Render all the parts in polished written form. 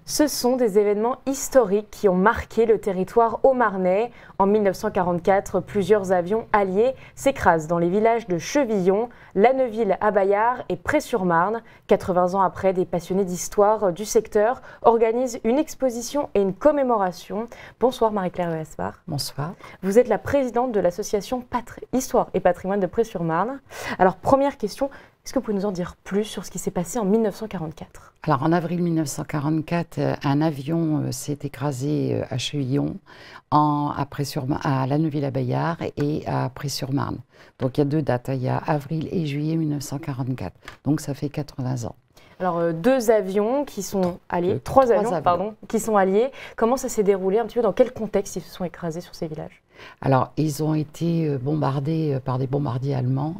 Ce sont des événements historiques qui ont marqué le territoire haut-marnais. En 1944, plusieurs avions alliés s'écrasent dans les villages de Chevillon, Lanneuville à Bayard et Près-sur-Marne. 80 ans après, des passionnés d'histoire du secteur organisent une exposition et une commémoration. Bonsoir Marie-Claire Espard. Bonsoir. Vous êtes la présidente de l'association Histoire et Patrimoine de Près-sur-Marne. Alors première question, est-ce que vous pouvez nous en dire plus sur ce qui s'est passé en 1944 ? Alors en avril 1944, un avion s'est écrasé à Chevillon, à Lanneuville à Bayard et à Près-sur-Marne. Donc il y a deux dates, il y a avril et juillet 1944. Donc ça fait 80 ans. Alors deux avions qui sont alliés, trois avions, pardon, qui sont alliés. Comment ça s'est déroulé un petit peu, dans quel contexte ils se sont écrasés sur ces villages ? Alors, ils ont été bombardés par des bombardiers allemands,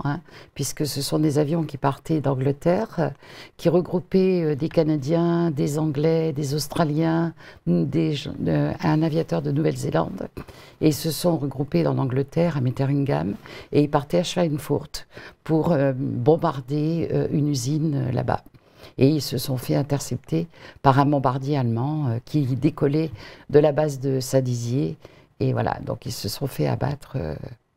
puisque ce sont des avions qui partaient d'Angleterre, qui regroupaient des Canadiens, des Anglais, des Australiens, un aviateur de Nouvelle-Zélande. Et ils se sont regroupés en Angleterre, à Metheringham, et ils partaient à Schweinfurt pour bombarder une usine là-bas. Et ils se sont fait intercepter par un bombardier allemand qui décollait de la base de Saint-Dizier. Et voilà, donc ils se sont fait abattre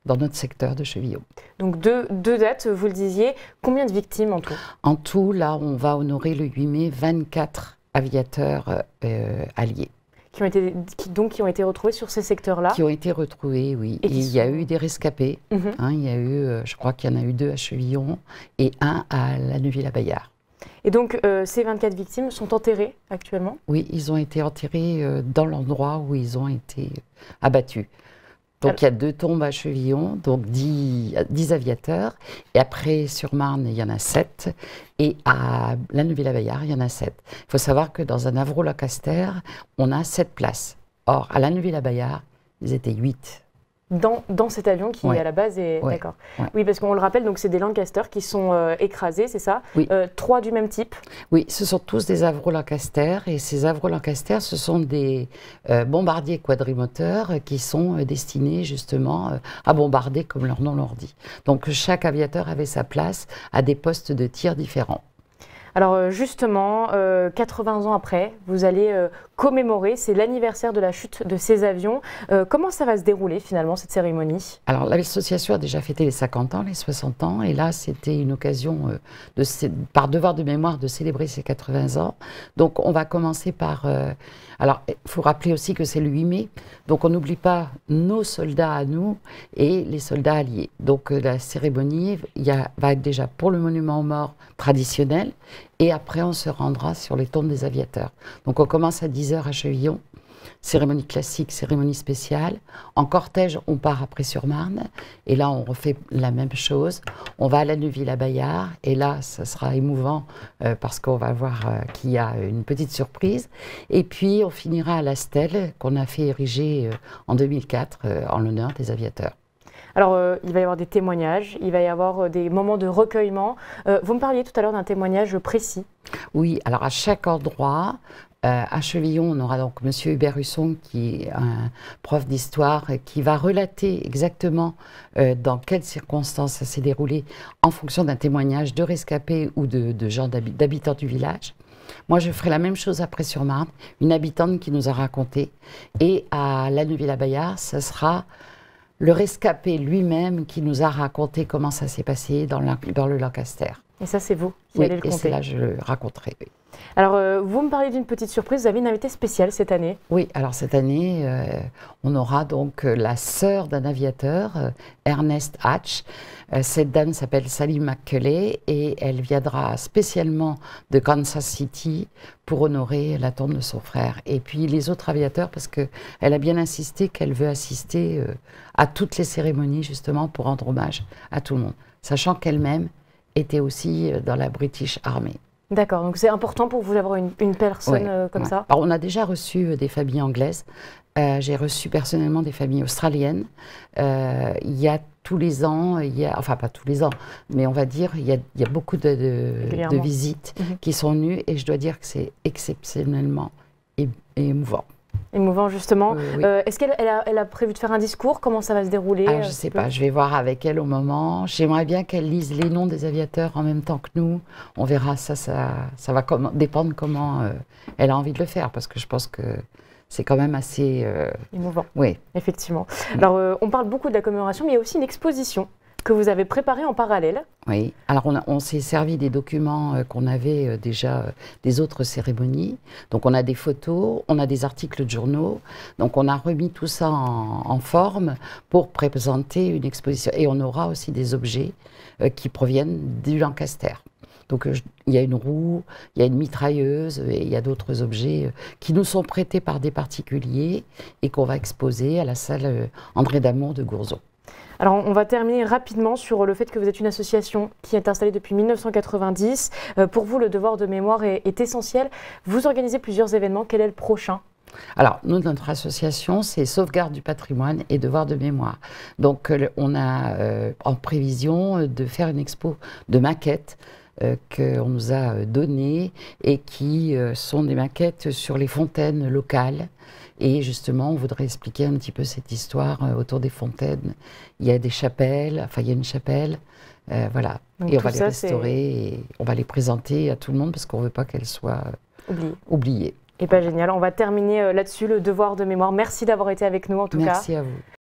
dans notre secteur de Chevillon. Donc deux dates, vous le disiez. Combien de victimes en tout ? En tout, là, on va honorer le 8 mai 24 aviateurs alliés. Qui ont été retrouvés sur ces secteurs-là ? Qui ont été retrouvés, oui. Il y a eu des rescapés. Il y a eu, je crois qu'il y en a eu 2 à Chevillon et 1 à Lanneuville à Bayard. Et donc, ces 24 victimes sont enterrées actuellement ? Oui, ils ont été enterrés dans l'endroit où ils ont été abattus. Donc, il y a 2 tombes à Chevillon, donc 10 aviateurs. Et après, sur Marne, il y en a 7. Et à Lanneuville à Bayard, il y en a 7. Il faut savoir que dans un Avro-Lancaster, on a 7 places. Or, à Lanneuville à Bayard, ils étaient 8. Dans cet avion qui, à la base, est... Ouais. D'accord. Ouais. Oui, parce qu'on le rappelle, donc c'est des Lancaster qui sont écrasés, c'est ça ? Oui. 3 du même type ? Oui, ce sont tous des Avro-Lancaster. Et ces Avro-Lancaster, ce sont des bombardiers quadrimoteurs qui sont destinés justement à bombarder comme leur nom l'indique. Donc chaque aviateur avait sa place à des postes de tir différents. Alors justement, 80 ans après, vous allez commémorer, c'est l'anniversaire de la chute de ces avions. Comment ça va se dérouler finalement cette cérémonie ? Alors l'association a déjà fêté les 50 ans, les 60 ans, et là c'était une occasion, par devoir de mémoire, de célébrer ces 80 ans. Donc on va commencer par... alors il faut rappeler aussi que c'est le 8 mai, donc on n'oublie pas nos soldats à nous et les soldats alliés. Donc la cérémonie va être déjà pour le monument aux morts traditionnel, et après on se rendra sur les tombes des aviateurs. Donc on commence à 10h à Chevillon, cérémonie classique, cérémonie spéciale. En cortège, on part à Près-sur-Marne, et là on refait la même chose. On va à Lanneuville à Bayard, et là ça sera émouvant parce qu'on va voir qu'il y a une petite surprise. Et puis on finira à la stèle qu'on a fait ériger en 2004 en l'honneur des aviateurs. Alors, il va y avoir des témoignages, il va y avoir des moments de recueillement. Vous me parliez tout à l'heure d'un témoignage précis. Oui, alors à chaque endroit, à Chevillon, on aura donc M. Hubert Husson, qui est un prof d'histoire, qui va relater exactement dans quelles circonstances ça s'est déroulé en fonction d'un témoignage de rescapés ou de gens d'habitants du village. Moi, je ferai la même chose à Près-sur-Marne, une habitante qui nous a raconté. Et à Lanneuville à Bayard, ce sera le rescapé lui-même qui nous a raconté comment ça s'est passé dans le Lancaster. Et ça, c'est vous qui allez le et compter. c'est là je le raconterai. Oui. Alors, vous me parlez d'une petite surprise, vous avez une invitée spéciale cette année. Oui, alors cette année, on aura donc la sœur d'un aviateur, Ernest Hatch. Cette dame s'appelle Sally McCulley et elle viendra spécialement de Kansas City pour honorer la tombe de son frère. Et puis les autres aviateurs, parce qu'elle a bien insisté qu'elle veut assister à toutes les cérémonies justement pour rendre hommage à tout le monde, sachant qu'elle-même était aussi dans la British Army. D'accord, donc c'est important pour vous d'avoir une personne comme ça. Alors, on a déjà reçu des familles anglaises, j'ai reçu personnellement des familles australiennes. Il y a tous les ans, enfin pas tous les ans, mais on va dire, il y a beaucoup de visites qui sont venues, et je dois dire que c'est exceptionnellement émouvant. Émouvant, justement. Oui. Est-ce qu'elle a prévu de faire un discours? Comment ça va se dérouler? Alors, je ne sais pas, je vais voir avec elle au moment. J'aimerais bien qu'elle lise les noms des aviateurs en même temps que nous. On verra, ça va dépendre comment elle a envie de le faire, parce que je pense que c'est quand même assez... Émouvant, oui. effectivement. Alors, on parle beaucoup de la commémoration, mais il y a aussi une exposition que vous avez préparée en parallèle. Oui, alors on s'est servi des documents qu'on avait déjà des autres cérémonies. Donc on a des photos, on a des articles de journaux. Donc on a remis tout ça en forme pour présenter une exposition. Et on aura aussi des objets qui proviennent du Lancaster. Donc il y a une roue, il y a une mitrailleuse et il y a d'autres objets qui nous sont prêtés par des particuliers et qu'on va exposer à la salle André Damour de Gourzot. Alors, on va terminer rapidement sur le fait que vous êtes une association qui est installée depuis 1990. Pour vous, le devoir de mémoire est essentiel. Vous organisez plusieurs événements. Quel est le prochain? Alors, nous, notre association, c'est Sauvegarde du patrimoine et Devoir de mémoire. Donc, on a en prévision de faire une expo de maquettes qu'on nous a données et qui sont des maquettes sur les fontaines locales. Et justement, on voudrait expliquer un petit peu cette histoire autour des fontaines. Il y a des chapelles, enfin il y a une chapelle, voilà. Donc, et on va les restaurer et on va les présenter à tout le monde parce qu'on ne veut pas qu'elles soient oubliées. Et pas génial. On va terminer là-dessus, le devoir de mémoire. Merci d'avoir été avec nous en tout cas. Merci à vous.